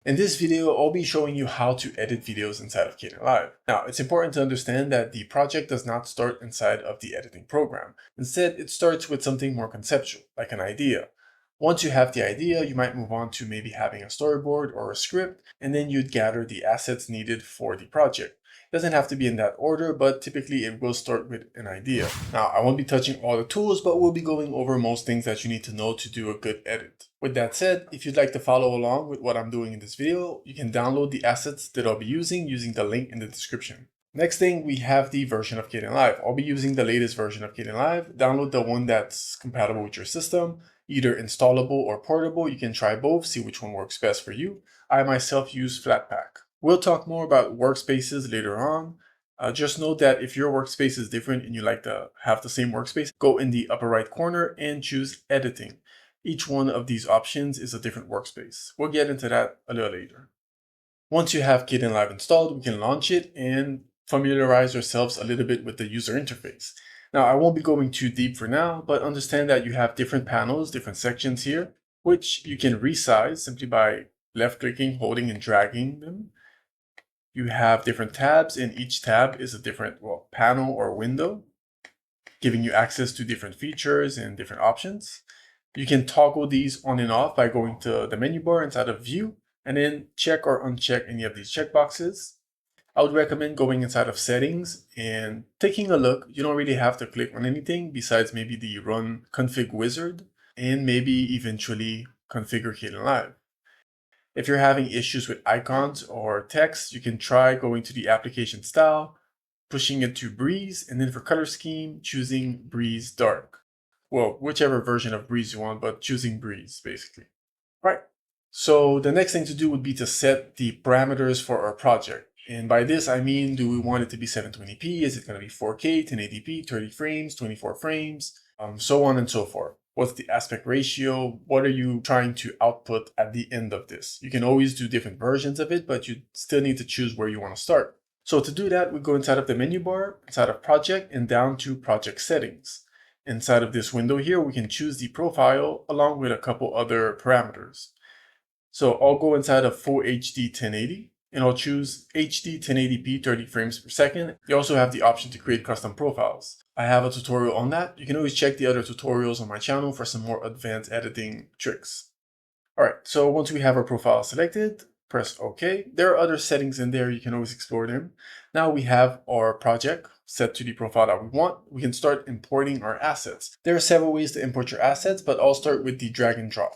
In this video, I'll be showing you how to edit videos inside of Kdenlive. Now, it's important to understand that the project does not start inside of the editing program. Instead, it starts with something more conceptual, like an idea. Once you have the idea, you might move on to maybe having a storyboard or a script, and then you'd gather the assets needed for the project. It doesn't have to be in that order, but typically it will start with an idea. Now, I won't be touching all the tools, but we'll be going over most things that you need to know to do a good edit. With that said, if you'd like to follow along with what I'm doing in this video, you can download the assets that I'll be using the link in the description. Next thing, we have the version of Kdenlive. I'll be using the latest version of Kdenlive. Download the one that's compatible with your system, either installable or portable. You can try both, see which one works best for you. I myself use Flatpak. We'll talk more about workspaces later on. Just note that if your workspace is different and you like to have the same workspace, go in the upper right corner and choose editing. Each one of these options is a different workspace. We'll get into that a little later. Once you have Kdenlive installed, we can launch it and familiarize ourselves a little bit with the user interface. Now, I won't be going too deep for now, but understand that you have different panels, different sections here, which you can resize simply by left-clicking, holding, and dragging them. You have different tabs, and each tab is a different panel or window, giving you access to different features and different options. You can toggle these on and off by going to the menu bar inside of View, and then check or uncheck any of these checkboxes. I would recommend going inside of Settings and taking a look. You don't really have to click on anything besides maybe the Run Config Wizard, and maybe eventually configure Kdenlive. If you're having issues with icons or text, you can try going to the application style, pushing it to Breeze, and then for color scheme, choosing Breeze Dark. Well, whichever version of Breeze you want, but choosing Breeze, basically. Right. So the next thing to do would be to set the parameters for our project. And by this, I mean, do we want it to be 720p? Is it going to be 4K, 1080p, 30 frames, 24 frames, so on and so forth? What's the aspect ratio? What are you trying to output at the end of this? You can always do different versions of it, but you still need to choose where you want to start. So to do that, we go inside of the menu bar, inside of project, and down to project settings. Inside of this window here, we can choose the profile along with a couple other parameters. So I'll go inside of Full HD 1080 and I'll choose HD 1080p 30 frames per second. You also have the option to create custom profiles. I have a tutorial on that. You can always check the other tutorials on my channel for some more advanced editing tricks. All right, so once we have our profile selected, press OK. There are other settings in there. You can always explore them. Now we have our project set to the profile that we want. We can start importing our assets. There are several ways to import your assets, but I'll start with the drag and drop.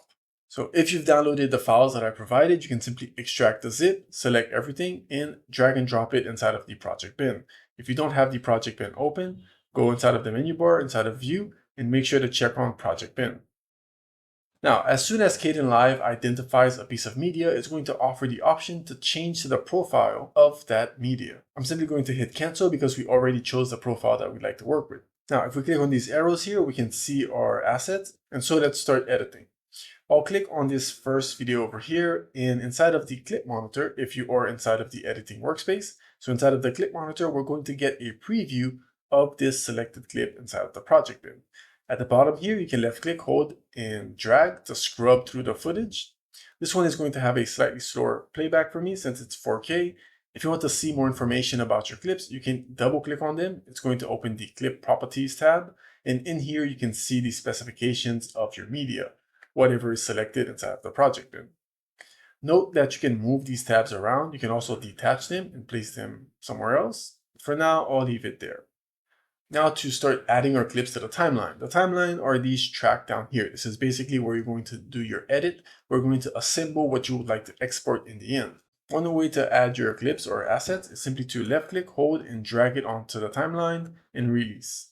So if you've downloaded the files that I provided, you can simply extract the zip, select everything, and drag and drop it inside of the project bin. If you don't have the project bin open, go inside of the menu bar, inside of View, and make sure to check on Project Bin. Now, as soon as Kdenlive identifies a piece of media, it's going to offer the option to change to the profile of that media. I'm simply going to hit cancel because we already chose the profile that we'd like to work with. Now, if we click on these arrows here, we can see our assets. And so let's start editing. I'll click on this first video over here, and inside of the clip monitor, if you are inside of the editing workspace, so inside of the clip monitor, we're going to get a preview of this selected clip inside of the project bin. At the bottom here, you can left click, hold, and drag to scrub through the footage. This one is going to have a slightly slower playback for me since it's 4K. If you want to see more information about your clips, you can double click on them. It's going to open the clip properties tab. And in here, you can see the specifications of your media, whatever is selected inside of the project bin. Note that you can move these tabs around. You can also detach them and place them somewhere else. For now, I'll leave it there. Now to start adding our clips to the timeline. The timeline are these tracked down here. This is basically where you're going to do your edit. We're going to assemble what you would like to export in the end. One way to add your clips or assets is simply to left click, hold, and drag it onto the timeline and release.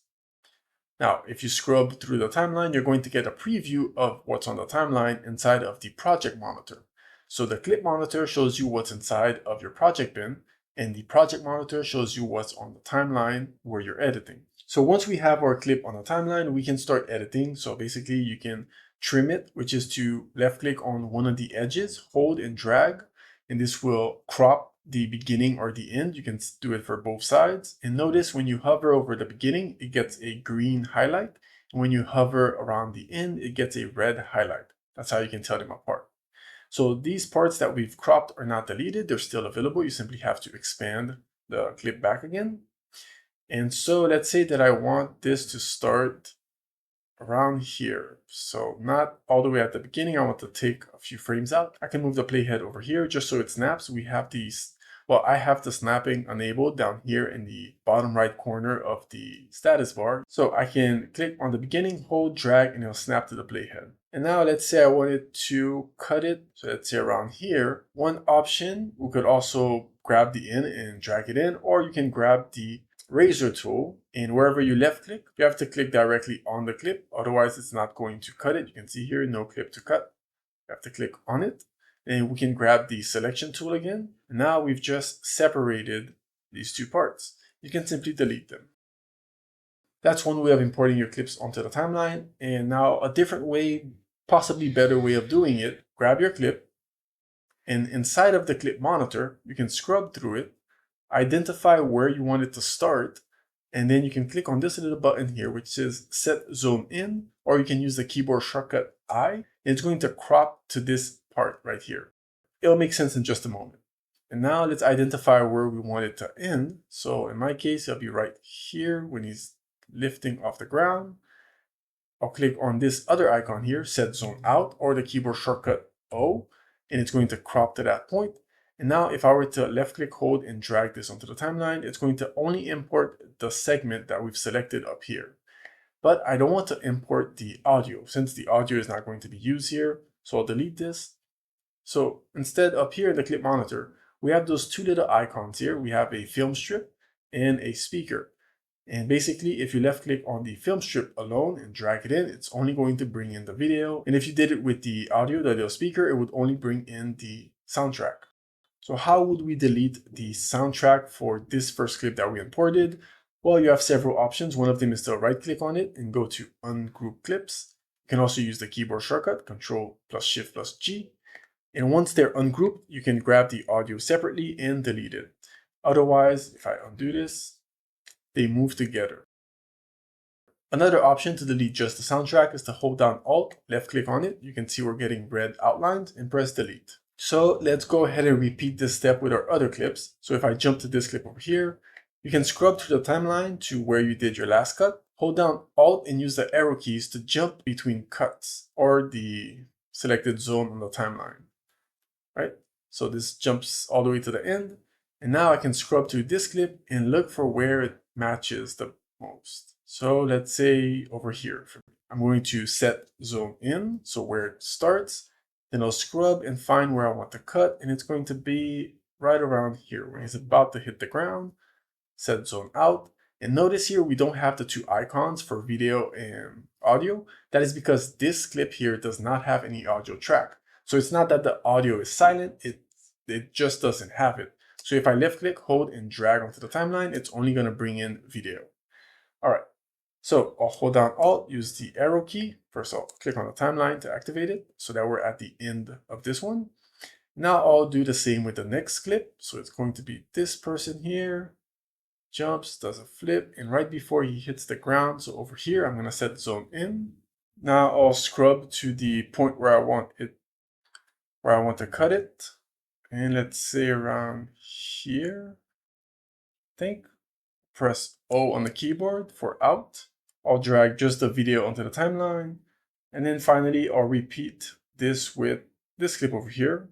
Now, if you scrub through the timeline, you're going to get a preview of what's on the timeline inside of the project monitor. So the clip monitor shows you what's inside of your project bin, and the project monitor shows you what's on the timeline where you're editing. So once we have our clip on the timeline, we can start editing. So basically you can trim it, which is to left click on one of the edges, hold and drag, and this will crop the beginning or the end. You can do it for both sides. And notice when you hover over the beginning, it gets a green highlight. And when you hover around the end, it gets a red highlight. That's how you can tell them apart. So these parts that we've cropped are not deleted, they're still available. You simply have to expand the clip back again. And so let's say that I want this to start around here. So not all the way at the beginning. I want to take a few frames out. I can move the playhead over here just so it snaps. We have these, well, I have the snapping enabled down here in the bottom right corner of the status bar. So I can click on the beginning, hold, drag, and it'll snap to the playhead. And now let's say I wanted to cut it. So let's say around here. One option, we could also grab the in and drag it in, or you can grab the razor tool, and wherever you left click, you have to click directly on the clip, otherwise it's not going to cut it. You can see here, no clip to cut. You have to click on it, and we can grab the selection tool again. And now we've just separated these two parts. You can simply delete them. That's one way of importing your clips onto the timeline. And now a different way, possibly better way of doing it, grab your clip, and inside of the clip monitor, you can scrub through it, identify where you want it to start, and then you can click on this little button here which says set zone in, or you can use the keyboard shortcut I, and it's going to crop to this part right here. It'll make sense in just a moment. And now let's identify where we want it to end. So in my case, it'll be right here when he's lifting off the ground. I'll click on this other icon here, set zone out, or the keyboard shortcut O, and it's going to crop to that point. And now if I were to left click, hold, and drag this onto the timeline, it's going to only import the segment that we've selected up here. But I don't want to import the audio since the audio is not going to be used here. So I'll delete this. So instead up here in the clip monitor, we have those two little icons here. We have a film strip and a speaker. And basically, if you left click on the film strip alone and drag it in, it's only going to bring in the video. And if you did it with the audio, the little speaker, it would only bring in the soundtrack. So how would we delete the soundtrack for this first clip that we imported? Well, you have several options. One of them is to right click on it and go to ungroup clips. You can also use the keyboard shortcut, Control plus Shift plus G. And once they're ungrouped, you can grab the audio separately and delete it. Otherwise, if I undo this, they move together. Another option to delete just the soundtrack is to hold down Alt, left click on it. You can see we're getting red outlines, and press delete. So let's go ahead and repeat this step with our other clips. So if I jump to this clip over here, you can scrub through the timeline to where you did your last cut. Hold down Alt and use the arrow keys to jump between cuts or the selected zone on the timeline, right? So this jumps all the way to the end. And now I can scrub through this clip and look for where it matches the most. So let's say over here, I'm going to set zone in, so where it starts. Then I'll scrub and find where I want to cut, and it's going to be right around here when he's about to hit the ground. Set zone out. And notice here we don't have the two icons for video and audio. That is because this clip here does not have any audio track. So it's not that the audio is silent, it just doesn't have it. So if I left click, hold, and drag onto the timeline, it's only going to bring in video. All right. So I'll hold down Alt, use the arrow key. First I'll click on the timeline to activate it so that we're at the end of this one. Now I'll do the same with the next clip. So it's going to be this person here, jumps, does a flip, and right before he hits the ground, so over here, I'm going to set zone in. Now I'll scrub to the point where I want to cut it. And let's say around here, I think. Press O on the keyboard for out. I'll drag just the video onto the timeline. And then finally, I'll repeat this with this clip over here.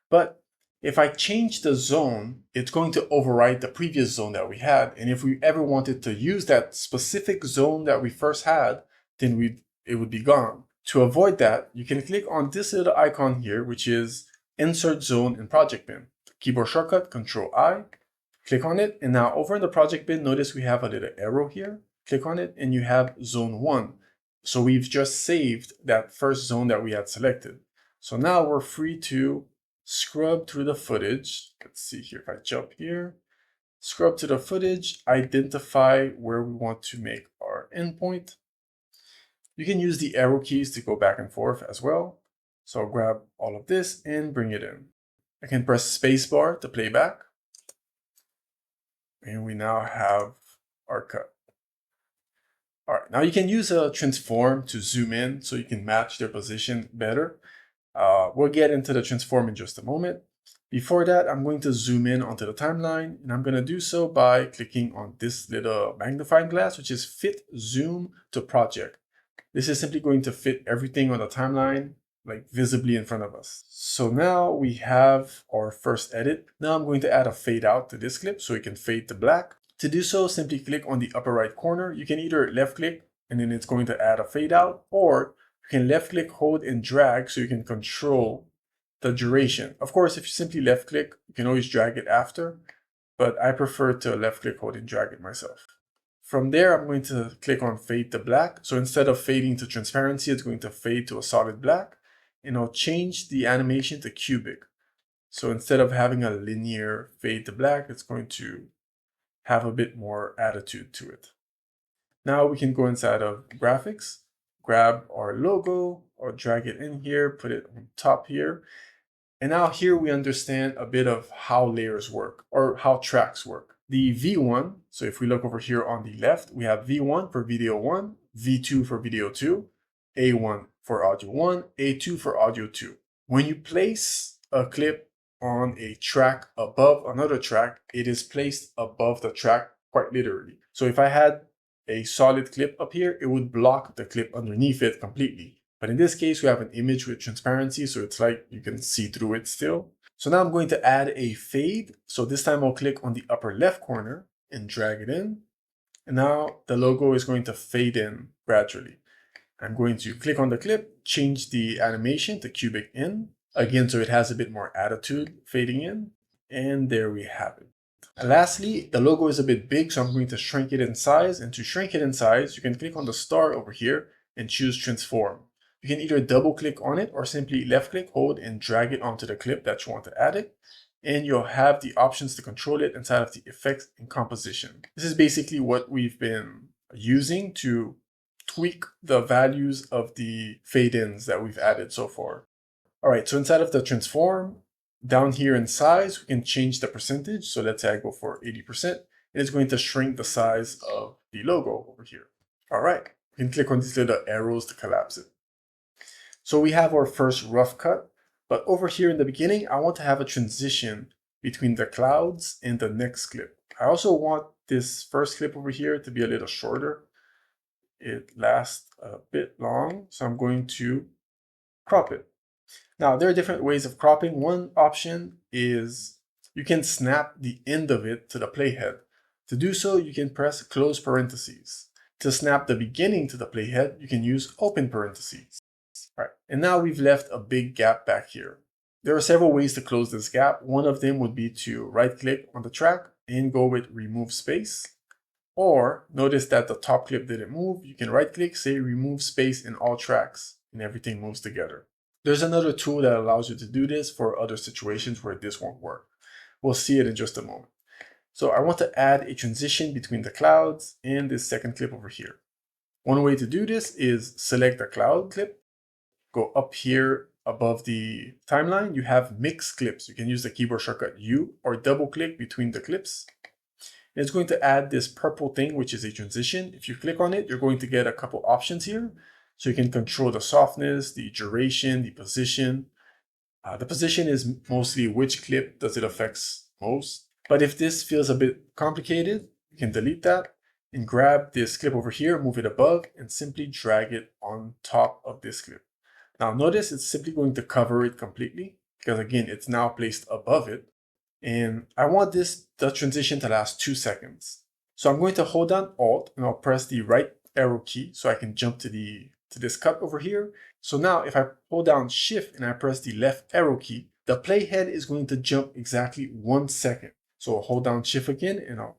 But if I change the zone, it's going to overwrite the previous zone that we had. And if we ever wanted to use that specific zone that we first had, then it would be gone. To avoid that, you can click on this little icon here, which is Insert Zone in Project Bin. Keyboard shortcut, Control I. Click on it, and now over in the project bin, notice we have a little arrow here. Click on it, and you have zone 1. So we've just saved that first zone that we had selected. So now we're free to scrub through the footage. Let's see here, if I jump here, scrub to the footage, identify where we want to make our endpoint. You can use the arrow keys to go back and forth as well. So I'll grab all of this and bring it in. I can press spacebar to play back. And we now have our cut. All right, now you can use a transform to zoom in so you can match their position better. We'll get into the transform in just a moment. Before that, I'm going to zoom in onto the timeline, and I'm going to do so by clicking on this little magnifying glass, which is Fit Zoom to Project. This is simply going to fit everything on the timeline, like visibly in front of us. So now we have our first edit. Now I'm going to add a fade out to this clip so it can fade to black. To do so, simply click on the upper right corner. You can either left click and then it's going to add a fade out, or you can left click, hold and drag so you can control the duration. Of course, if you simply left click, you can always drag it after, but I prefer to left click, hold and drag it myself. From there, I'm going to click on fade to black. So instead of fading to transparency, it's going to fade to a solid black, and I'll change the animation to cubic. So instead of having a linear fade to black, it's going to have a bit more attitude to it. Now we can go inside of graphics, grab our logo or drag it in here, put it on top here. And now here we understand a bit of how layers work or how tracks work. The V1, so if we look over here on the left, we have V1 for video 1, V2 for video 2, A1 for audio 1, A2 for audio 2. When you place a clip on a track above another track, it is placed above the track quite literally. So if I had a solid clip up here, it would block the clip underneath it completely. But in this case, we have an image with transparency, so it's like you can see through it still. So now I'm going to add a fade. So this time I'll click on the upper left corner and drag it in. And now the logo is going to fade in gradually. I'm going to click on the clip, change the animation to cubic in. Again, so it has a bit more attitude fading in. And there we have it. And lastly, the logo is a bit big, so I'm going to shrink it in size. And to shrink it in size, you can click on the star over here and choose transform. You can either double click on it or simply left click, hold and drag it onto the clip that you want to add it. And you'll have the options to control it inside of the effects and composition. This is basically what we've been using to tweak the values of the fade-ins that we've added so far. All right, so inside of the transform, down here in size, we can change the percentage. So let's say I go for 80%, and it's going to shrink the size of the logo over here. All right, you can click on these little arrows to collapse it. So we have our first rough cut, but over here in the beginning, I want to have a transition between the clouds and the next clip. I also want this first clip over here to be a little shorter. It lasts a bit long, so I'm going to crop it. Now, there are different ways of cropping. One option is you can snap the end of it to the playhead. To do so, you can press close parentheses. To snap the beginning to the playhead, you can use open parentheses. All right, and now we've left a big gap back here. There are several ways to close this gap. One of them would be to right-click on the track and go with remove space. Or notice that the top clip didn't move. You can right-click, say remove space in all tracks, and everything moves together. There's another tool that allows you to do this for other situations where this won't work. We'll see it in just a moment. So I want to add a transition between the clouds and this second clip over here. One way to do this is select the cloud clip, go up here above the timeline, you have mix clips. You can use the keyboard shortcut U or double click between the clips. And it's going to add this purple thing, which is a transition. If you click on it, you're going to get a couple options here. So you can control the softness, the duration, the position. The position is mostly which clip does it affects most. But if this feels a bit complicated, you can delete that and grab this clip over here, move it above, and simply drag it on top of this clip. Now notice it's simply going to cover it completely because again, it's now placed above it. And I want the transition to last 2 seconds. So I'm going to hold down Alt and I'll press the right arrow key so I can jump to this cut over here. So now if I hold down Shift and I press the left arrow key, the playhead is going to jump exactly 1 second. So I'll hold down Shift again and I'll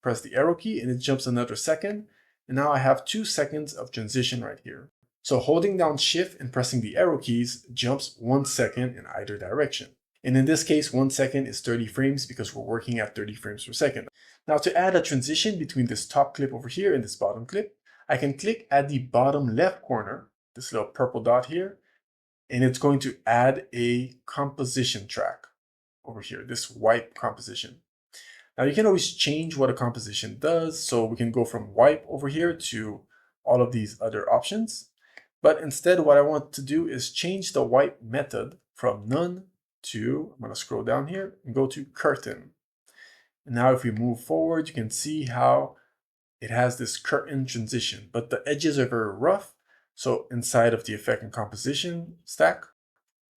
press the arrow key and it jumps another second. And now I have 2 seconds of transition right here. So holding down Shift and pressing the arrow keys jumps 1 second in either direction. And in this case, 1 second is 30 frames because we're working at 30 frames per second. Now to add a transition between this top clip over here and this bottom clip, I can click at the bottom left corner, this little purple dot here, and it's going to add a composition track over here, this wipe composition. Now you can always change what a composition does. So we can go from wipe over here to all of these other options. But instead, what I want to do is change the wipe method from none to, I'm going to scroll down here and go to curtain. And now if we move forward, you can see how it has this curtain transition, but the edges are very rough. So inside of the effect and composition stack,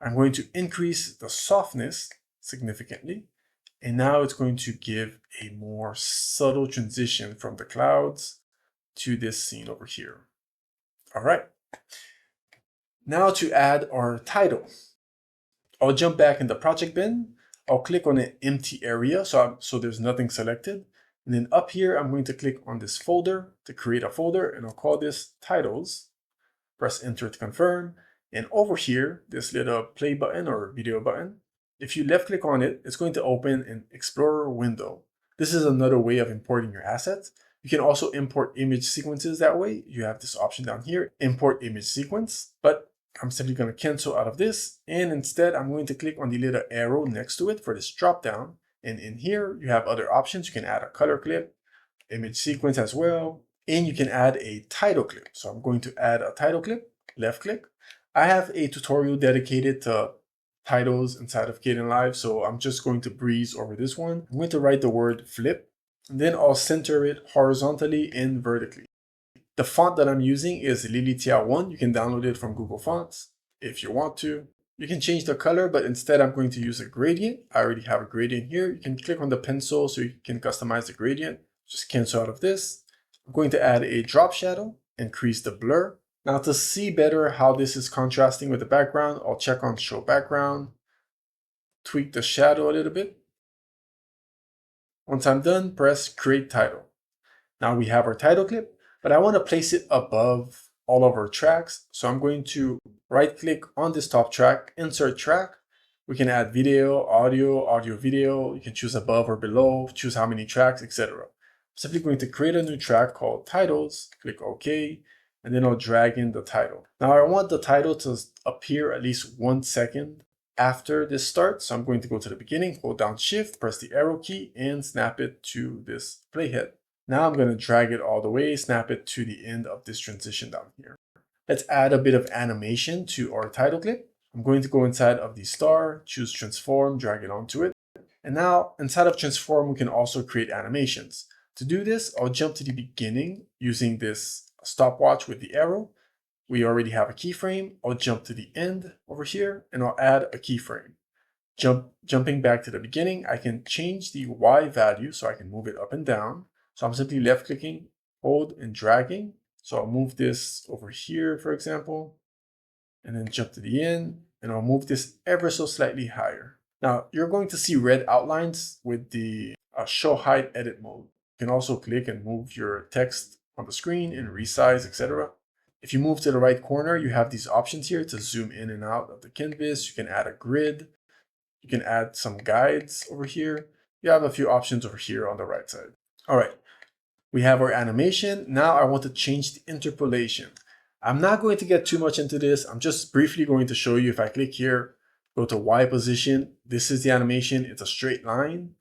I'm going to increase the softness significantly. And now it's going to give a more subtle transition from the clouds to this scene over here. All right. Now to add our title, I'll jump back in the project bin. I'll click on an empty area so there's nothing selected. And then up here, I'm going to click on this folder to create a folder, and I'll call this titles. Press enter to confirm. And over here, this little play button or video button, if you left click on it, it's going to open an Explorer window. This is another way of importing your assets. You can also import image sequences that way. You have this option down here, import image sequence, but I'm simply going to cancel out of this. And instead, I'm going to click on the little arrow next to it for this drop down. And in here, you have other options. You can add a color clip, image sequence as well, and you can add a title clip. So I'm going to add a title clip, left click. I have a tutorial dedicated to titles inside of Kdenlive, so I'm just going to breeze over this one. I'm going to write the word flip, and then I'll center it horizontally and vertically. The font that I'm using is Lilitia 1. You can download it from Google Fonts if you want to. You can change the color, but instead I'm going to use a gradient. I already have a gradient here. You can click on the pencil so you can customize the gradient. Just cancel out of this. I'm going to add a drop shadow, increase the blur. Now to see better how this is contrasting with the background, I'll check on show background, tweak the shadow a little bit. Once I'm done, press create title. Now we have our title clip, but I want to place it above all of our tracks. So I'm going to right click on this top track, insert track. We can add video, audio, video. You can choose above or below, choose how many tracks, etc. I'm simply going to create a new track called titles, click OK, and then I'll drag in the title. Now I want the title to appear at least 1 second after this starts. So I'm going to go to the beginning, hold down shift, press the arrow key and snap it to this playhead. Now I'm going to drag it all the way, snap it to the end of this transition down here. Let's add a bit of animation to our title clip. I'm going to go inside of the star, choose transform, drag it onto it. And now inside of transform, we can also create animations. To do this, I'll jump to the beginning using this stopwatch with the arrow. We already have a keyframe. I'll jump to the end over here and I'll add a keyframe. Jumping back to the beginning, I can change the Y value so I can move it up and down. So I'm simply left clicking, hold and dragging. So I'll move this over here, for example, and then jump to the end and I'll move this ever so slightly higher. Now you're going to see red outlines with the show height edit mode. You can also click and move your text on the screen and resize, etc. If you move to the right corner, you have these options here to zoom in and out of the canvas. You can add a grid. You can add some guides over here. You have a few options over here on the right side. All right, we have our animation. Now I want to change the interpolation. I'm not going to get too much into this. I'm just briefly going to show you. If I click here, go to Y position, this is the animation. It's a straight line.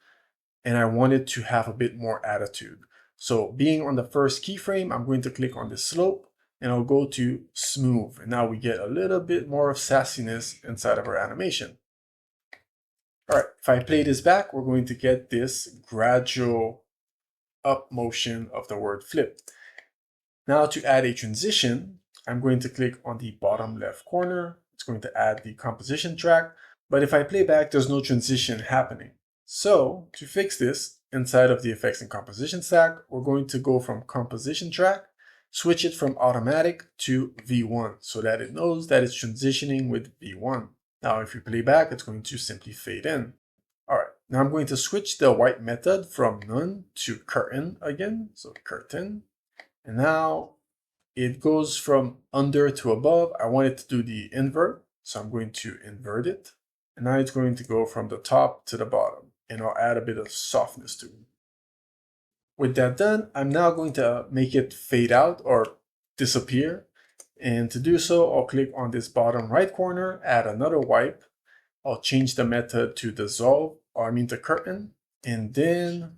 And I want it to have a bit more attitude. So being on the first keyframe, I'm going to click on the slope and I'll go to smooth. And now we get a little bit more of sassiness inside of our animation. All right, if I play this back, we're going to get this gradual up motion of the word flip. Now to add a transition, I'm going to click on the bottom left corner. It's going to add the composition track. But if I play back, there's no transition happening. So to fix this, inside of the effects and composition stack, we're going to go from composition track, switch it from automatic to V1 so that it knows that it's transitioning with V1. Now, if you play back, it's going to simply fade in. All right, now I'm going to switch the wipe method from none to curtain again. So curtain. And now it goes from under to above. I want it to do the invert. So I'm going to invert it. And now it's going to go from the top to the bottom. And I'll add a bit of softness to it. With that done, I'm now going to make it fade out or disappear. And to do so, I'll click on this bottom right corner, add another wipe. I'll change the method to dissolve, or I mean the curtain. And then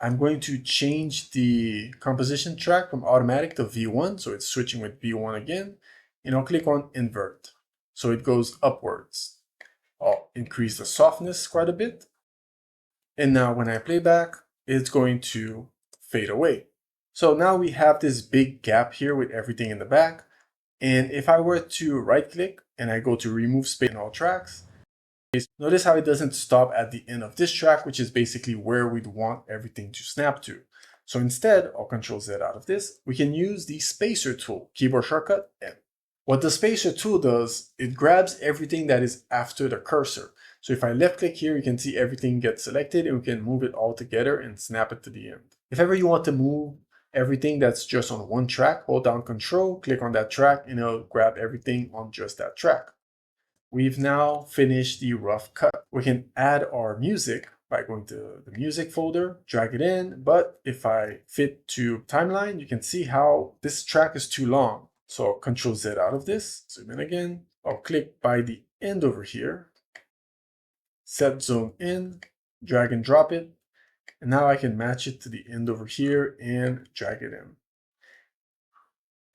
I'm going to change the composition track from automatic to V1. So it's switching with V1 again. and I'll click on invert. So it goes upwards. I'll increase the softness quite a bit. And now when I play back, it's going to fade away. So now we have this big gap here with everything in the back. And if I were to right click and I go to remove space in all tracks, notice how it doesn't stop at the end of this track, which is basically where we'd want everything to snap to. So instead, I'll Control Z out of this. We can use the spacer tool, keyboard shortcut M. What the spacer tool does, it grabs everything that is after the cursor. So if I left click here, you can see everything gets selected and we can move it all together and snap it to the end. If ever you want to move everything that's just on one track, hold down Control, click on that track, and it'll grab everything on just that track. We've now finished the rough cut. We can add our music by going to the music folder, drag it in, but if I fit to timeline, you can see how this track is too long. So I'll Control Z out of this, zoom in again. I'll click by the end over here, set zone in, drag and drop it, and now I can match it to the end over here and drag it in.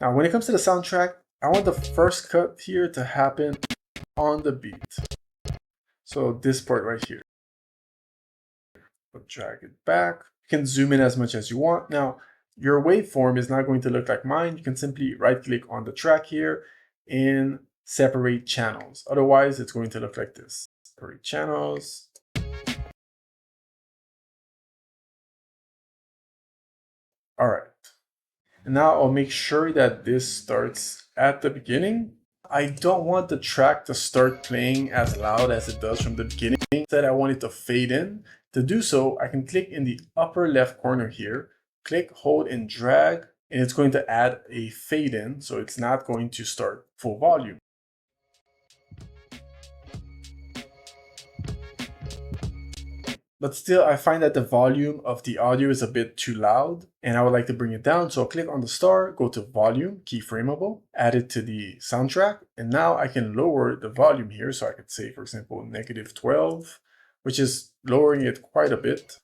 Now, when it comes to the soundtrack, I want the first cut here to happen on the beat. So this part right here. I'll drag it back. You can zoom in as much as you want. Now, your waveform is not going to look like mine. You can simply right click on the track here and separate channels. Otherwise, it's going to look like this. Separate channels. All right. And now I'll make sure that this starts at the beginning. I don't want the track to start playing as loud as it does from the beginning. Instead, I want it to fade in. To do so, I can click in the upper left corner here, click, hold, and drag, and it's going to add a fade in, so it's not going to start full volume. But still, I find that the volume of the audio is a bit too loud, and I would like to bring it down. So I'll click on the star, go to volume, keyframeable, add it to the soundtrack, and now I can lower the volume here. So I could say, for example, -12, which is lowering it quite a bit,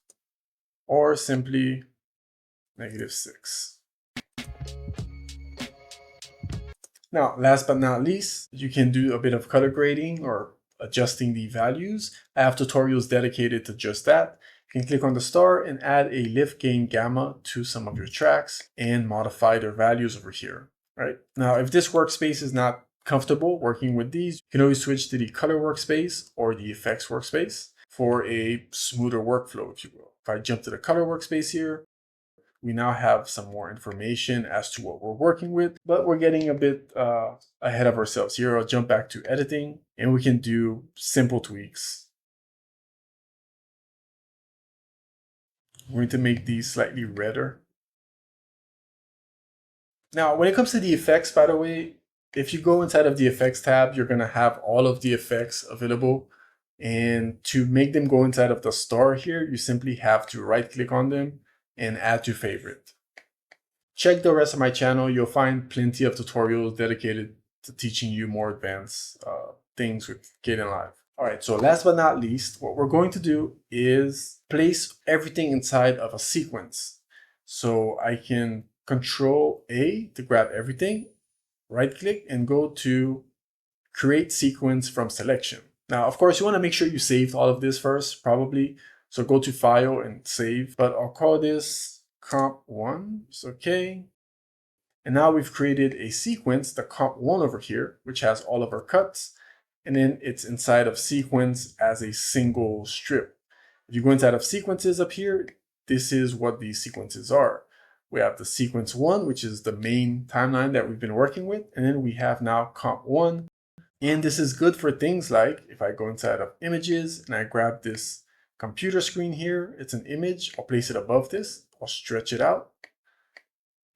or simply -6. Now, last but not least, you can do a bit of color grading or adjusting the values. I have tutorials dedicated to just that. You can click on the star and add a lift, gain, gamma to some of your tracks and modify their values over here. Right now, if this workspace is not comfortable working with these, you can always switch to the color workspace or the effects workspace for a smoother workflow, if you will. If I jump to the color workspace here, we now have some more information as to what we're working with, but we're getting a bit ahead of ourselves here. I'll jump back to editing and we can do simple tweaks. I'm going to make these slightly redder. Now, when it comes to the effects, by the way, if you go inside of the effects tab, you're going to have all of the effects available. And to make them go inside of the star here, you simply have to right click on them and add to favorite. Check the rest of my channel. You'll find plenty of tutorials dedicated to teaching you more advanced things with Kdenlive. All right, so last but not least, what we're going to do is place everything inside of a sequence. So I can Control A to grab everything, right click and go to create sequence from selection. Now, of course, you want to make sure you saved all of this first, probably. So go to file and save, but I'll call this comp1, it's okay. And now we've created a sequence, the comp1 over here, which has all of our cuts. And then it's inside of sequence as a single strip. If you go inside of sequences up here, this is what these sequences are. We have the sequence 1, which is the main timeline that we've been working with. And then we have now comp1. And this is good for things like if I go inside of images and I grab this computer screen here, it's an image, I'll place it above this, I'll stretch it out.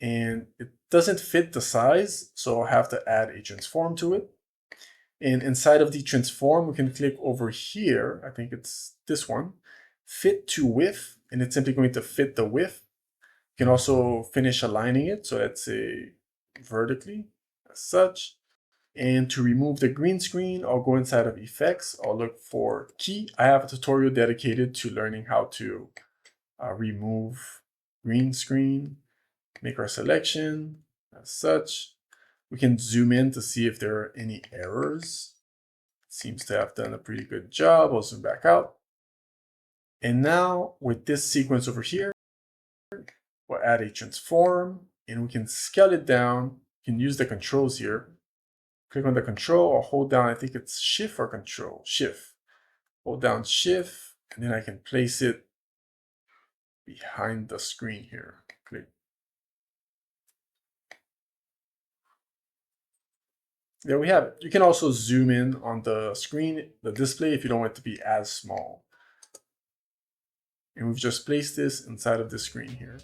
And it doesn't fit the size, so I'll have to add a transform to it. And inside of the transform, we can click over here, I think it's this one, fit to width, and it's simply going to fit the width. You can also finish aligning it, so let's say vertically, as such. And to remove the green screen, I'll go inside of effects, I'll look for key. I have a tutorial dedicated to learning how to remove green screen, make our selection, as such. We can zoom in to see if there are any errors. It seems to have done a pretty good job. I'll zoom back out. And now with this sequence over here, we'll add a transform and we can scale it down. You can use the controls here. Click on the control or hold down, I think it's shift or control, shift. Hold down shift and then I can place it behind the screen here. Click. There we have it. You can also zoom in on the screen, the display, if you don't want it to be as small. And we've just placed this inside of the screen here.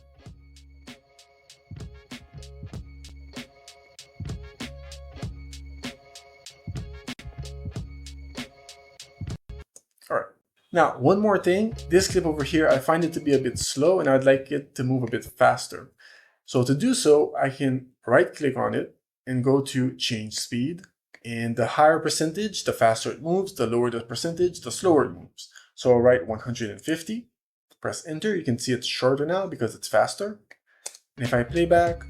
All right. Now, one more thing, this clip over here, I find it to be a bit slow and I'd like it to move a bit faster. So to do so, I can right click on it and go to change speed. And the higher percentage, the faster it moves, the lower the percentage, the slower it moves. So I'll write 150, press enter. You can see it's shorter now because it's faster. And if I play back,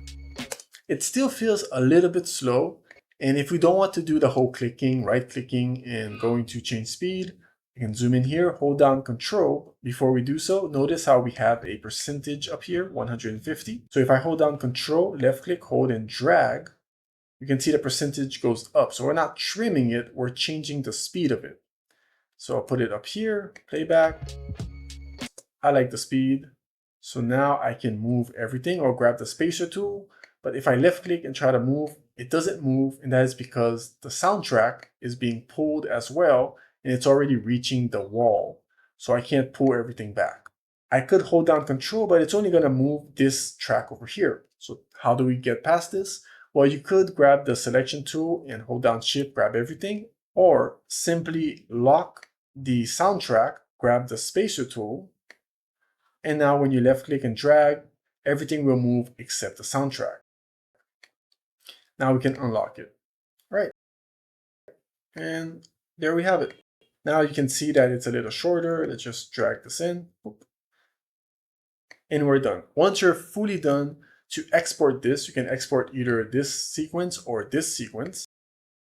it still feels a little bit slow. And if we don't want to do the whole clicking, right clicking and going to change speed, you can zoom in here, hold down control. Before we do so, notice how we have a percentage up here, 150. So if I hold down control, left click, hold and drag, you can see the percentage goes up. So we're not trimming it, we're changing the speed of it. So I'll put it up here, playback. I like the speed. So now I can move everything or grab the spacer tool. But if I left click and try to move, it doesn't move. And that is because the soundtrack is being pulled as well. And it's already reaching the wall. So I can't pull everything back. I could hold down control, but it's only gonna move this track over here. So how do we get past this? Well, you could grab the selection tool and hold down shift, grab everything, or simply lock the soundtrack, grab the spacer tool, and now when you left click and drag, everything will move except the soundtrack. Now we can unlock it. All right. And there we have it. Now you can see that it's a little shorter. Let's just drag this in. And we're done. Once you're fully done, to export this, you can export either this sequence or this sequence.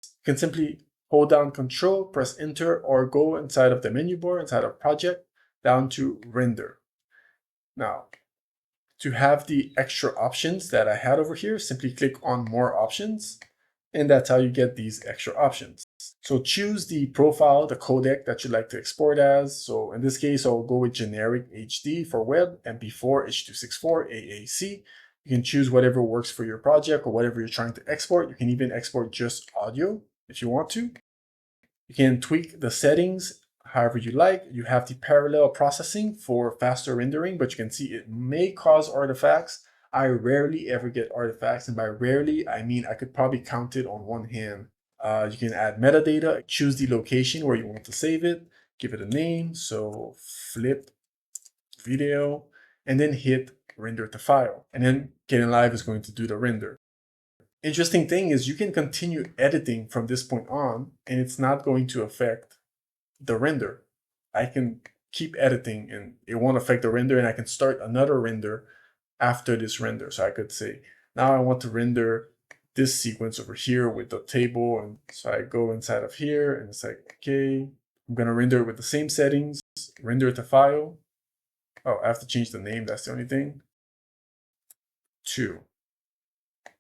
You can simply hold down control, press enter, or go inside of the menu bar, inside of project, down to render. Now, to have the extra options that I had over here, simply click on more options, and that's how you get these extra options. So choose the profile, the codec that you'd like to export as. So in this case, I'll go with generic HD for web, MP4, H.264, AAC. You can choose whatever works for your project or whatever you're trying to export. You can even export just audio if you want to. You can tweak the settings however you like. You have the parallel processing for faster rendering, but you can see it may cause artifacts. I rarely ever get artifacts, and by rarely, I mean I could probably count it on one hand. You can add metadata, choose the location where you want to save it, give it a name, so flip video, and then hit render to file. And then Kdenlive is going to do the render. Interesting thing is you can continue editing from this point on, and it's not going to affect the render. I can keep editing and it won't affect the render, and I can start another render after this render. So I could say, now I want to render this sequence over here with the table. And so I go inside of here and it's like, okay, I'm gonna render it with the same settings, render to file. Oh, I have to change the name, that's the only thing. 2,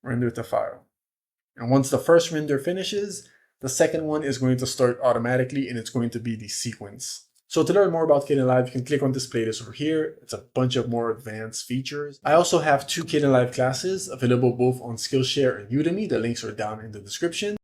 render to file. And once the first render finishes, the second one is going to start automatically, and it's going to be the sequence. So to learn more about Kdenlive, you can click on this playlist over here. It's a bunch of more advanced features. I also have 2 Kdenlive classes available both on SkillShare and Udemy. The links are down in the description.